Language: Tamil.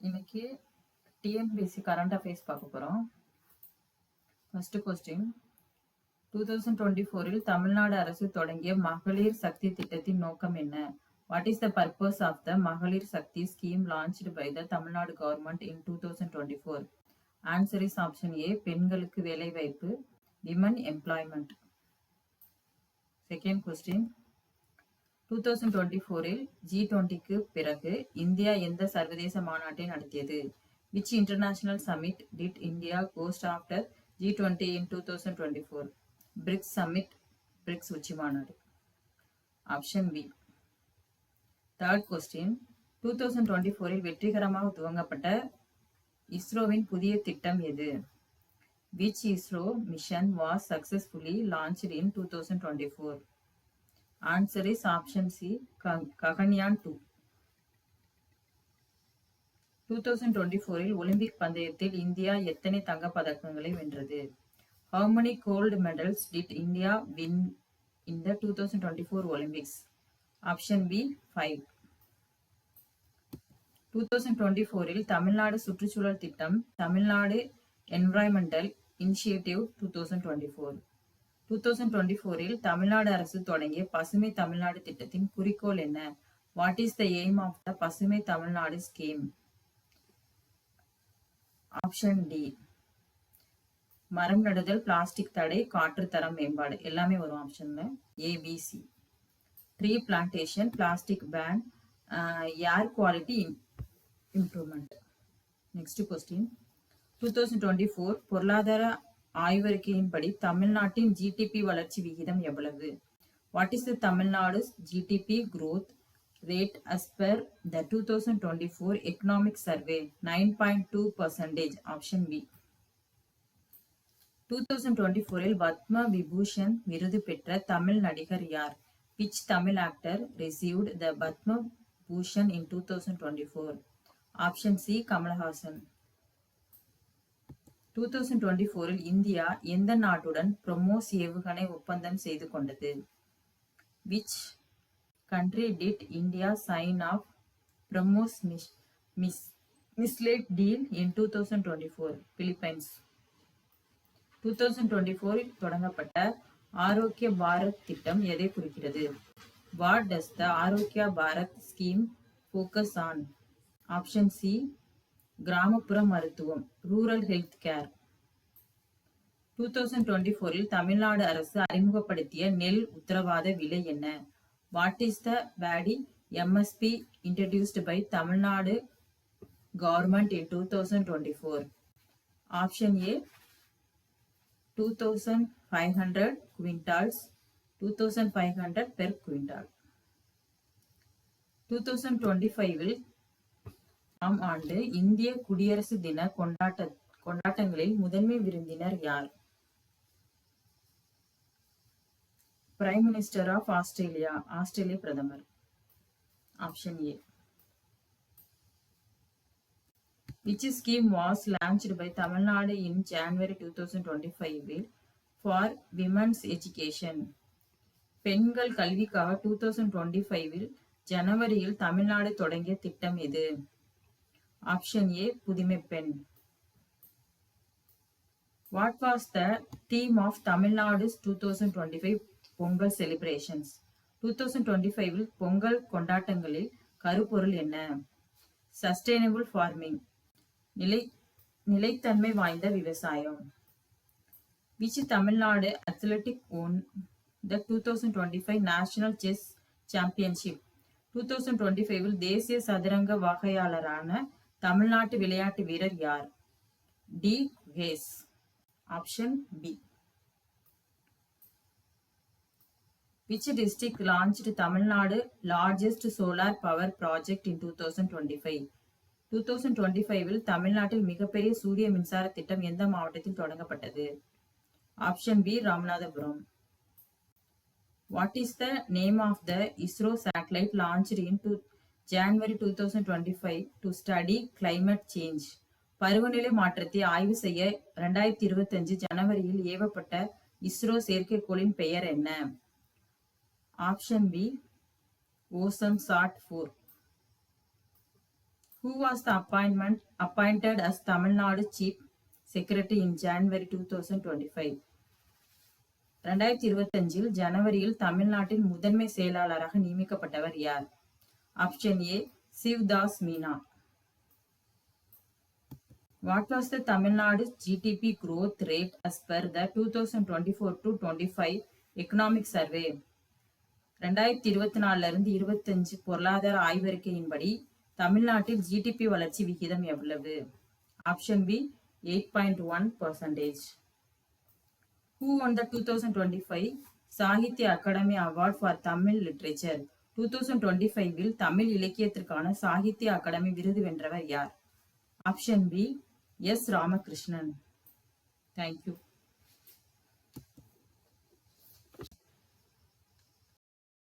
இன்னைக்கு டிஎன்பிஎஸ்சி கரண்ட் அஃபேர்ஸ் பார்க்க போகிறோம். ஃபர்ஸ்ட் கொஸ்டின், 2024 தமிழ்நாடு அரசு தொடங்கிய மகளிர் சக்தி திட்டத்தின் நோக்கம் என்ன? What is the purpose of the Magalir Sakthi scheme launched by the Tamil Nadu government in 2024? Answer is option A, பெண்களுக்கு வேலைவாய்ப்பு, விமன் எம்ப்ளாய்மெண்ட். செகண்ட் கொஸ்டின், 2024 G20க்கு பிறகு இந்தியா எந்த சர்வதேச மாநாட்டை நடத்தியது? Which international summit did India host after G20 in 2024? BRICS summit, BRICS உச்சி மாநாடு. Option B. தேர்ட் கொஸ்டின், 2024 வெற்றிகரமாக துவங்கப்பட்ட இஸ்ரோவின் புதிய திட்டம் எது? Which ISRO mission was successfully launched in 2024? Answer is option C, Gaganyaan 2. 2024 Olympic பந்தயத்தில் இந்தியா எத்தனை தங்க பதக்கங்களை வென்றது? How many gold medals did India win in the 2024 Olympics? Option B, 5. 2024 Tamil Nadu சுற்றுச்சூழல் திட்டம், தமிழ்நாடு என்விரான்மெண்டல் இனிஷியேட்டிவ் 2024. 2024 தமிழ்நாடு அரசு தொடங்கிய பசுமை தமிழ்நாடு திட்டத்தின் குறிக்கோள் என்ன? What is the aim of the பசுமை தமிழ்நாடு ஸ்கீம்? ஆப்ஷன் டி, மரம் நடுதல், பிளாஸ்டிக் தடை, காற்று தரம் மேம்பாடு, எல்லாமே வரும் ஆப்ஷன்ல. ABC, tree plantation, plastic ban, air quality improvement. Next question, 2024 பொருளாதார ஆய்வறிக்கையின்படி தமிழ்நாட்டின் ஜிடிபி வளர்ச்சி விகிதம் எவ்வளவு? What is the Tamil Nadu GDP growth rate as per the 2024 economic survey? 9.2%. Option B. 2024 Padma Vibhushan விருது பெற்ற தமிழ் நடிகர் யார்? Which Tamil actor received the Padma Bhushan in 2024? Option C, Kamal Haasan. 2024 India எந்த நாட்டுடன் பிரம்மோஸ் ஏவுகணை ஒப்பந்தம் செய்து கொண்டது? Which country did India sign off BrahMos missile deal in 2024? Philippines. 2024 தொடங்கப்பட்ட ஆரோக்கிய பாரத் திட்டம் எதை குறிக்கிறது? What does the Aarogya Bharat scheme focus on? Option C, கிராமப்புற மருத்துவம், ரூரல் ஹெல்த் கேர். 2024 தமிழ்நாடு அரசு அறிமுகப்படுத்திய நெல் உத்தரவாத விலை என்ன? What is the paddy MSP introduced by Tamil Nadu government in 2024? Option A, 2500 quintals, 2500 per quintal. 2025 ஆம் ஆண்டு இந்திய குடியரசு தின கொண்டாட்டங்களில் முதன்மை விருந்தினர் யார்? பிரைம் மினிஸ்டர் ஆஃப் ஆஸ்திரேலியா, ஆஸ்திரேலிய பிரதமர். Option A. Which scheme was launched by Tamil Nadu in January 2025 for women's education? பெண்கள் கல்விக்காக 2025 ஜனவரியில் தமிழ்நாடு தொடங்கிய திட்டம் எது? ஆப்ஷன் ஏ, புதுமை பெண். What was the theme of Tamil Nadu's 2025 Pongal celebrations? 2025 Pongal கொண்டாட்டங்களில் கருப்பொருள் என்ன? சஸ்டைனபிள் ஃபார்மிங், நிலைத்தன்மை வாய்ந்த விவசாயம். Which Tamil Nadu athletic won the 2025 national chess championship? 2025 தேசிய சதுரங்க வகையாளரான தமிழ்நாட்டு விளையாட்டு வீரர் யார்? D Gukesh. Option B. Which district launched Tamil Nadu largest solar power project in 2025? 2025 தமிழ்நாட்டில் மிகப்பெரிய சூரிய மின்சார திட்டம் எந்த மாவட்டத்தில் தொடங்கப்பட்டது? Option B, Ramanathapuram. What is the name of the ISRO satellite launched in January 2025 to study climate change? பருவநிலை மாற்றத்தை ஆய்வு செய்ய 2025 ஜனவரியில் ஏவப்பட்ட இஸ்ரோ செயற்கைக்கோளின் பெயர் என்ன? Option B, Oceansat 4. Who was the appointed as Tamil Nadu Chief Secretary in January 2025? 2025 ஜனவரியில் தமிழ்நாட்டின் முதன்மை செயலாளராக நியமிக்கப்பட்டவர் யார்? Option A Sivdas Meena. What was the Tamil Nadu GDP growth rate as per the 2024-25 economic survey? 2024 பொருளாதார ஆய்வறிக்கையின்படி தமிழ்நாட்டில் ஜிடிபி வளர்ச்சி விகிதம் எவ்வளவு? Option B 8.1%. Who won the 2025 Sahitya Akademi award for Tamil literature? 2025 Tamil இலக்கியத்திற்கான சாகித்ய அகாடமி விருது வென்றவர் யார்? Option B S Ramakrishnan. Thank you.